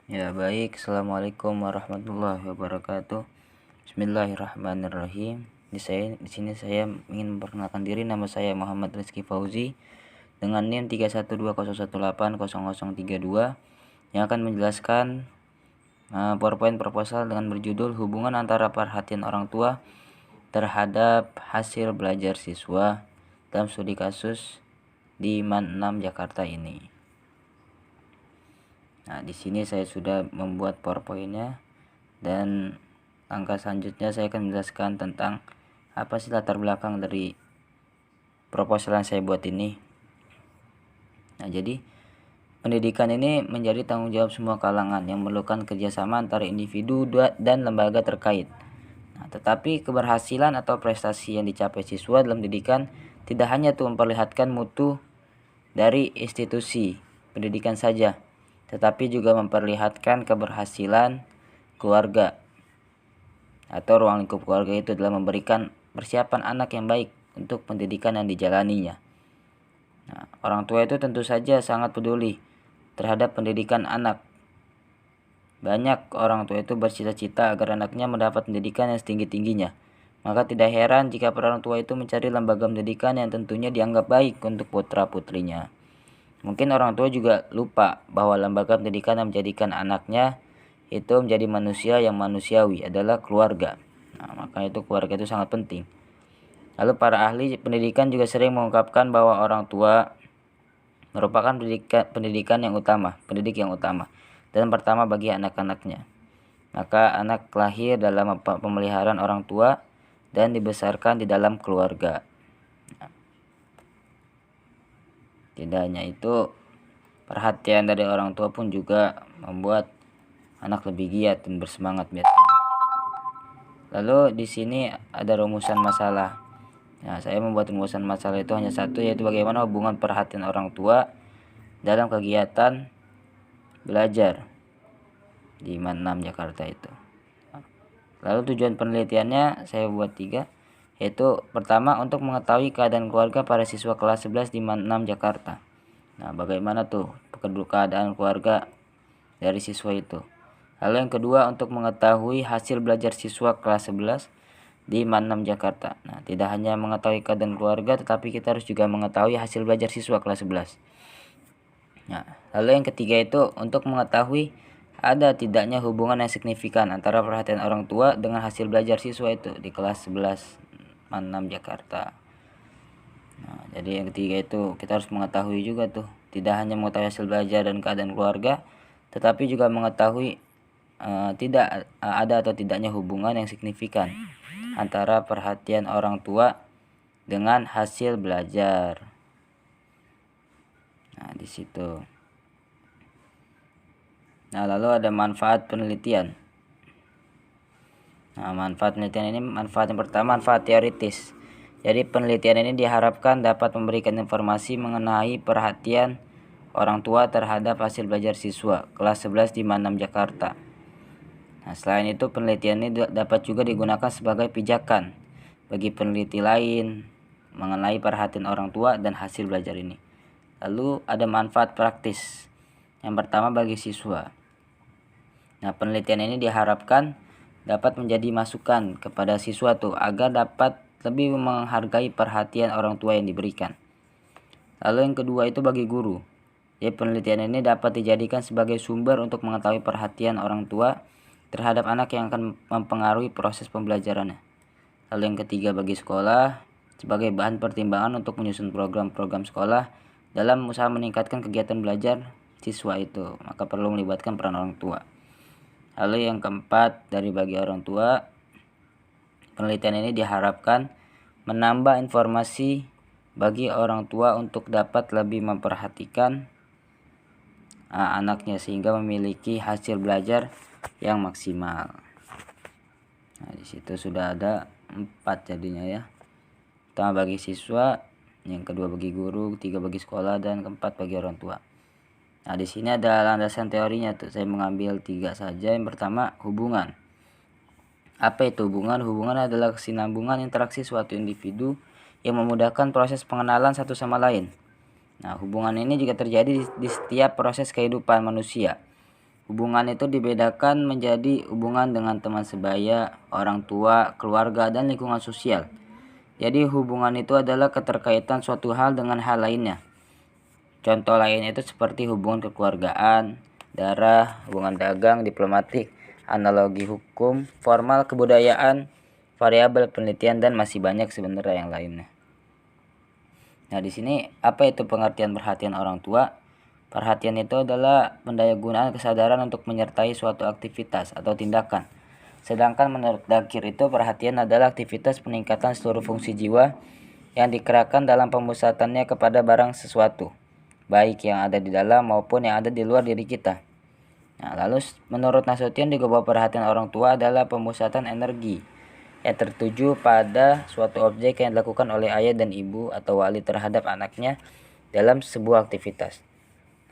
Ya baik, Assalamualaikum warahmatullahi wabarakatuh. Bismillahirrahmanirrahim. Di sini saya ingin memperkenalkan diri. Nama saya Muhammad Rizky Fauzi dengan NIM 3120180032 yang akan menjelaskan PowerPoint proposal dengan berjudul hubungan antara perhatian orang tua terhadap hasil belajar siswa dalam studi kasus di MAN 6 Jakarta ini. Nah, di sini saya sudah membuat PowerPoint-nya dan langkah selanjutnya saya akan menjelaskan tentang apa sih latar belakang dari proposal yang saya buat ini. Nah, jadi pendidikan ini menjadi tanggung jawab semua kalangan yang memerlukan kerjasama antara individu dan lembaga terkait. Nah, tetapi keberhasilan atau prestasi yang dicapai siswa dalam pendidikan tidak hanya tuh memperlihatkan mutu dari institusi pendidikan saja, tetapi juga memperlihatkan keberhasilan keluarga atau ruang lingkup keluarga itu dalam memberikan persiapan anak yang baik untuk pendidikan yang dijalaninya. Nah, orang tua itu tentu saja sangat peduli terhadap pendidikan anak. Banyak orang tua itu bercita-cita agar anaknya mendapat pendidikan yang setinggi-tingginya. Maka tidak heran jika orang tua itu mencari lembaga pendidikan yang tentunya dianggap baik untuk putra-putrinya. Mungkin orang tua juga lupa bahwa lembaga pendidikan yang menjadikan anaknya itu menjadi manusia yang manusiawi adalah keluarga. Nah, maka itu keluarga itu sangat penting. Lalu para ahli pendidikan juga sering mengungkapkan bahwa orang tua merupakan pendidik yang utama dan pertama bagi anak-anaknya. Maka anak lahir dalam pemeliharaan orang tua dan dibesarkan di dalam keluarga. Tidak hanya itu, perhatian dari orang tua pun juga membuat anak lebih giat dan bersemangat biasanya. Lalu di sini ada rumusan masalah. Nah, saya membuat rumusan masalah itu hanya satu, yaitu bagaimana hubungan perhatian orang tua dalam kegiatan belajar di MAN 6 Jakarta itu. Lalu tujuan penelitiannya saya buat 3, yaitu pertama untuk mengetahui keadaan keluarga para siswa kelas 11 di MAN 6 Jakarta. Nah, bagaimana tuh keadaan keluarga dari siswa itu. Lalu yang kedua untuk mengetahui hasil belajar siswa kelas 11 di MAN 6 Jakarta. Nah, tidak hanya mengetahui keadaan keluarga, tetapi kita harus juga mengetahui hasil belajar siswa kelas 11. Nah, lalu yang ketiga itu untuk mengetahui ada tidaknya hubungan yang signifikan antara perhatian orang tua dengan hasil belajar siswa itu di kelas 11 MAN 6 Jakarta. Nah, jadi yang ketiga itu kita harus mengetahui juga tuh, tidak hanya mengetahui hasil belajar dan keadaan keluarga, tetapi juga mengetahui tidak ada atau tidaknya hubungan yang signifikan antara perhatian orang tua dengan hasil belajar. Nah, di situ. Nah, lalu ada manfaat penelitian. Nah, manfaat penelitian ini, manfaat yang pertama, manfaat teoritis. Jadi penelitian ini diharapkan dapat memberikan informasi mengenai perhatian orang tua terhadap hasil belajar siswa kelas 11 di MAN 6 Jakarta. Nah, selain itu penelitian ini dapat juga digunakan sebagai pijakan bagi peneliti lain mengenai perhatian orang tua dan hasil belajar ini. Lalu ada manfaat praktis. Yang pertama bagi siswa. Nah, penelitian ini diharapkan dapat menjadi masukan kepada siswa tuh agar dapat lebih menghargai perhatian orang tua yang diberikan. Lalu yang kedua itu bagi guru. Jadi penelitian ini dapat dijadikan sebagai sumber untuk mengetahui perhatian orang tua terhadap anak yang akan mempengaruhi proses pembelajarannya. Lalu yang ketiga bagi sekolah sebagai bahan pertimbangan untuk menyusun program-program sekolah dalam usaha meningkatkan kegiatan belajar siswa itu, maka perlu melibatkan peran orang tua. Lalu yang keempat dari bagi orang tua, penelitian ini diharapkan menambah informasi bagi orang tua untuk dapat lebih memperhatikan anaknya sehingga memiliki hasil belajar yang maksimal. Nah, di situ sudah ada 4 jadinya ya. Pertama bagi siswa, yang kedua bagi guru, ketiga bagi sekolah, dan keempat bagi orang tua. Nah, di sini ada landasan teorinya tuh. Saya mengambil 3 saja. Yang pertama, hubungan. Apa itu hubungan? Hubungan adalah kesinambungan interaksi suatu individu yang memudahkan proses pengenalan satu sama lain. Nah, hubungan ini juga terjadi di setiap proses kehidupan manusia. Hubungan itu dibedakan menjadi hubungan dengan teman sebaya, orang tua, keluarga, dan lingkungan sosial. Jadi hubungan itu adalah keterkaitan suatu hal dengan hal lainnya. Contoh lain itu seperti hubungan kekeluargaan, darah, hubungan dagang, diplomatik, analogi hukum, formal kebudayaan, variabel penelitian, dan masih banyak sebenarnya yang lainnya. Nah, di sini apa itu pengertian perhatian orang tua? Perhatian itu adalah pendayagunaan kesadaran untuk menyertai suatu aktivitas atau tindakan. Sedangkan menurut Dakir itu perhatian adalah aktivitas peningkatan seluruh fungsi jiwa yang dikerahkan dalam pemusatannya kepada barang sesuatu, baik yang ada di dalam maupun yang ada di luar diri kita. Nah, lalu menurut Nasution juga bahwa perhatian orang tua adalah pemusatan energi yang tertuju pada suatu objek yang dilakukan oleh ayah dan ibu atau wali terhadap anaknya dalam sebuah aktivitas.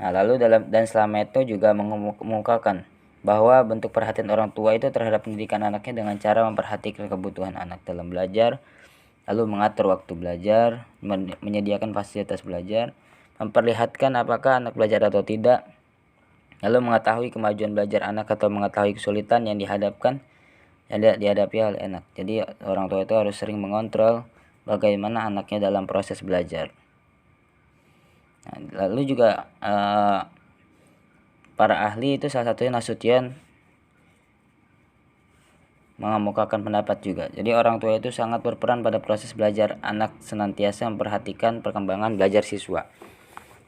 Nah, lalu selama itu juga mengungkapkan bahwa bentuk perhatian orang tua itu terhadap pendidikan anaknya dengan cara memperhatikan kebutuhan anak dalam belajar, lalu mengatur waktu belajar, menyediakan fasilitas belajar, memperlihatkan apakah anak belajar atau tidak, lalu mengetahui kemajuan belajar anak atau mengetahui kesulitan yang dihadapi oleh anak. Jadi orang tua itu harus sering mengontrol bagaimana anaknya dalam proses belajar. Nah, lalu juga para ahli itu salah satunya Nasution mengemukakan pendapat juga. Jadi orang tua itu sangat berperan pada proses belajar anak, senantiasa memperhatikan perkembangan belajar siswa.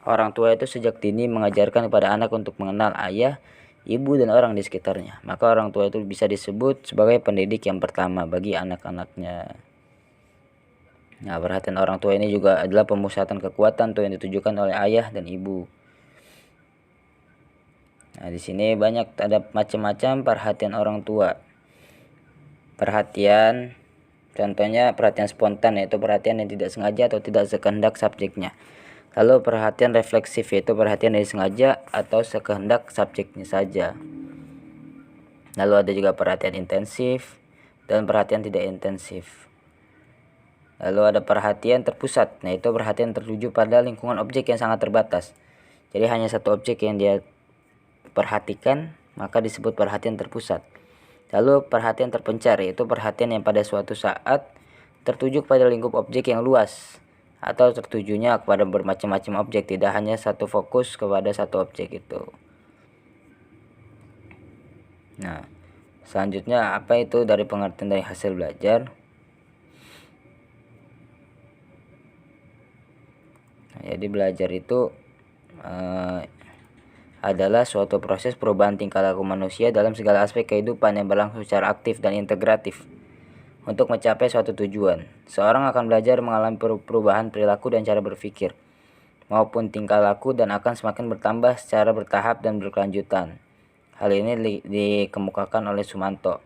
Orang tua itu sejak dini mengajarkan kepada anak untuk mengenal ayah, ibu, dan orang di sekitarnya. Maka orang tua itu bisa disebut sebagai pendidik yang pertama bagi anak-anaknya. Nah, perhatian orang tua ini juga adalah pemusatan kekuatan tuh yang ditujukan oleh ayah dan ibu. Nah, di sini banyak ada macam-macam perhatian orang tua. Perhatian, contohnya perhatian spontan, yaitu perhatian yang tidak sengaja atau tidak sekehendak subjeknya. Lalu perhatian refleksif, yaitu perhatian yang disengaja atau sekehendak subjeknya saja. Lalu ada juga perhatian intensif dan perhatian tidak intensif. Lalu ada perhatian terpusat, nah itu perhatian tertuju pada lingkungan objek yang sangat terbatas. Jadi hanya satu objek yang dia perhatikan, maka disebut perhatian terpusat. Lalu perhatian terpencar, yaitu perhatian yang pada suatu saat tertuju pada lingkup objek yang luas atau tertujunya kepada bermacam-macam objek, tidak hanya satu fokus kepada satu objek itu. Nah, selanjutnya apa itu dari pengertian dari hasil belajar? Nah, jadi belajar itu adalah suatu proses perubahan tingkah laku manusia dalam segala aspek kehidupan yang berlangsung secara aktif dan integratif untuk mencapai suatu tujuan. Seorang akan belajar mengalami perubahan perilaku dan cara berpikir maupun tingkah laku dan akan semakin bertambah secara bertahap dan berkelanjutan. Hal ini dikemukakan oleh Sumanto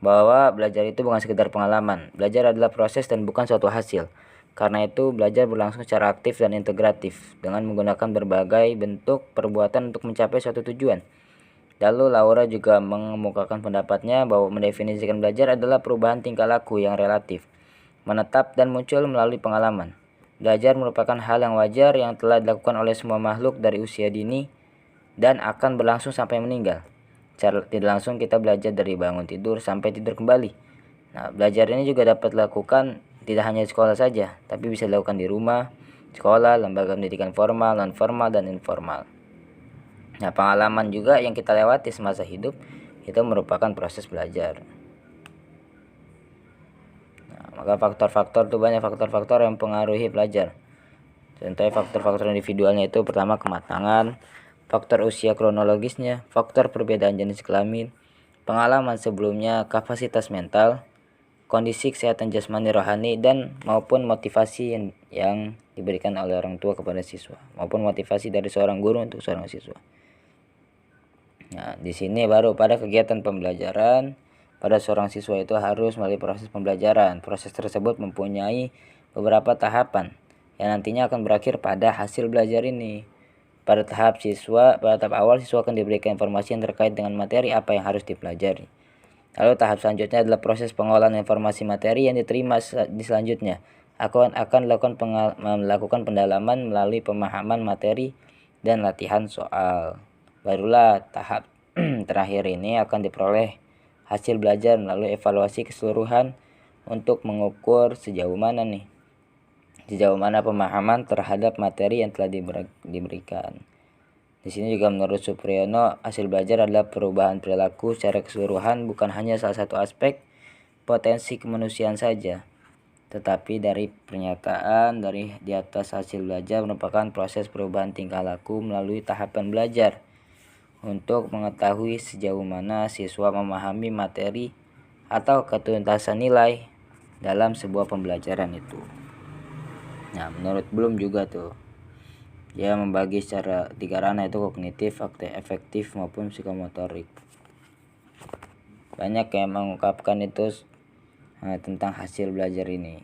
bahwa belajar itu bukan sekedar pengalaman. Belajar adalah proses dan bukan suatu hasil. Karena itu, belajar berlangsung secara aktif dan integratif dengan menggunakan berbagai bentuk perbuatan untuk mencapai suatu tujuan. Lalu Laura juga mengemukakan pendapatnya bahwa mendefinisikan belajar adalah perubahan tingkah laku yang relatif, menetap dan muncul melalui pengalaman. Belajar merupakan hal yang wajar yang telah dilakukan oleh semua makhluk dari usia dini dan akan berlangsung sampai meninggal. Secara tidak langsung kita belajar dari bangun tidur sampai tidur kembali. Nah, belajar ini juga dapat dilakukan tidak hanya di sekolah saja, tapi bisa dilakukan di rumah, sekolah, lembaga pendidikan formal, non-formal, dan informal. Nah, pengalaman juga yang kita lewati semasa hidup itu merupakan proses belajar. Nah, maka faktor-faktor itu banyak faktor-faktor yang mempengaruhi belajar. Contohnya faktor-faktor individualnya itu pertama kematangan, faktor usia kronologisnya, faktor perbedaan jenis kelamin, pengalaman sebelumnya, kapasitas mental, kondisi kesehatan jasmani rohani, dan maupun motivasi yang diberikan oleh orang tua kepada siswa maupun motivasi dari seorang guru untuk seorang siswa. Nah, di sini baru pada kegiatan pembelajaran pada seorang siswa itu harus melalui proses pembelajaran. Proses tersebut mempunyai beberapa tahapan yang nantinya akan berakhir pada hasil belajar ini. Pada tahap awal siswa akan diberikan informasi yang terkait dengan materi apa yang harus dipelajari. Lalu tahap selanjutnya adalah proses pengolahan informasi materi yang diterima di selanjutnya. Akan melakukan pendalaman melalui pemahaman materi dan latihan soal. Barulah tahap terakhir ini akan diperoleh hasil belajar melalui evaluasi keseluruhan untuk mengukur sejauh mana pemahaman terhadap materi yang telah diberikan. Di sini juga menurut Supriyono, hasil belajar adalah perubahan perilaku secara keseluruhan, bukan hanya salah satu aspek potensi kemanusiaan saja, tetapi dari pernyataan dari di atas hasil belajar merupakan proses perubahan tingkah laku melalui tahapan belajar untuk mengetahui sejauh mana siswa memahami materi atau ketuntasan nilai dalam sebuah pembelajaran itu. Nah, menurut Bloom juga dia membagi secara 3 ranah, itu kognitif, afektif maupun psikomotorik. Banyak yang mengungkapkan itu tentang hasil belajar ini.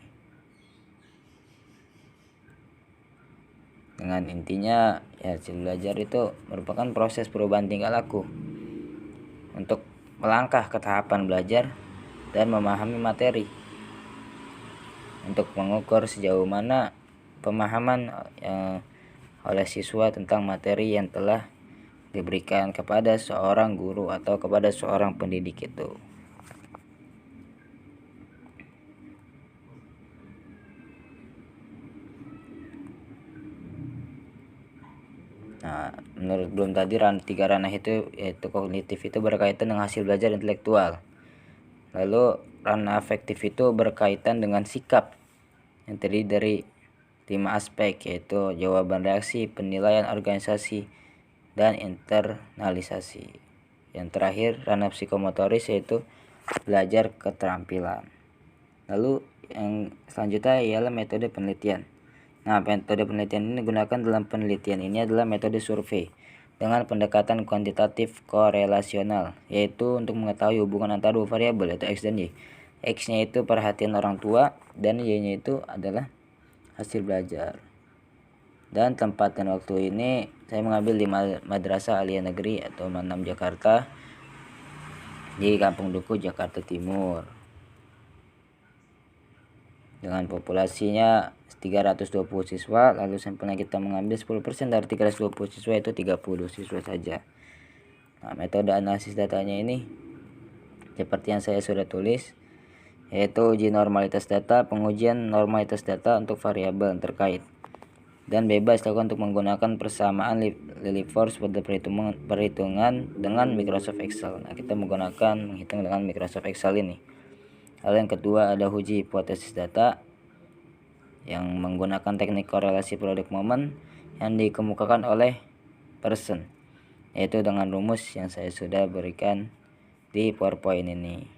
Dengan intinya hasil belajar itu merupakan proses perubahan tingkah laku untuk melangkah ke tahapan belajar dan memahami materi, untuk mengukur sejauh mana pemahaman oleh siswa tentang materi yang telah diberikan kepada seorang guru atau kepada seorang pendidik itu. Nah, menurut Bloom tadi 3 ranah itu, yaitu kognitif itu berkaitan dengan hasil belajar intelektual. Lalu ranah afektif itu berkaitan dengan sikap yang terdiri dari 5 aspek, yaitu jawaban reaksi, penilaian organisasi, dan internalisasi. Yang terakhir ranah psikomotoris, yaitu belajar keterampilan. Lalu yang selanjutnya ialah metode penelitian. Nah, metode penelitian ini digunakan dalam penelitian ini adalah metode survei dengan pendekatan kuantitatif korelasional, yaitu untuk mengetahui hubungan antara dua variabel, yaitu X dan Y. X-nya itu perhatian orang tua dan Y-nya itu adalah hasil belajar. Dan tempat dan waktu ini saya mengambil di Madrasah Aliyah Negeri atau 6 Jakarta di Kampung Duku, Jakarta Timur, dengan populasinya 320 siswa. Lalu sampelnya kita mengambil 10% dari 320 siswa, itu 30 siswa saja. Nah, metode analisis datanya ini seperti yang saya sudah tulis, yaitu uji normalitas data, pengujian normalitas data untuk variabel terkait, dan bebas dilakukan untuk menggunakan persamaan Lilliefors pada perhitungan dengan Microsoft Excel. Nah, kita menghitung dengan Microsoft Excel ini. Lalu yang kedua ada uji hipotesis data yang menggunakan teknik korelasi produk momen yang dikemukakan oleh Pearson, yaitu dengan rumus yang saya sudah berikan di PowerPoint ini.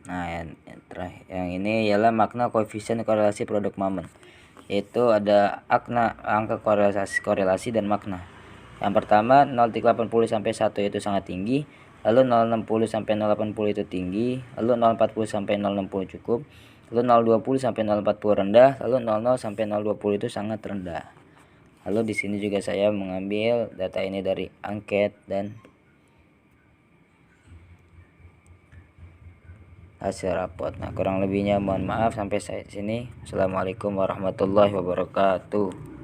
Nah, yang ini ialah makna koefisien korelasi produk momen, yaitu ada angka korelasi dan makna. Yang pertama 0,80 sampai 1 itu sangat tinggi, lalu 0,60 sampai 0,80 itu tinggi, lalu 0,40 sampai 0,60 cukup, lalu 0,20 sampai 0,40 rendah, lalu 0,0 sampai 0,20 itu sangat rendah. Lalu di sini juga saya mengambil data ini dari angket dan hasil rapot. Nah, kurang lebihnya mohon maaf. Sampai sini. Assalamualaikum warahmatullahi wabarakatuh.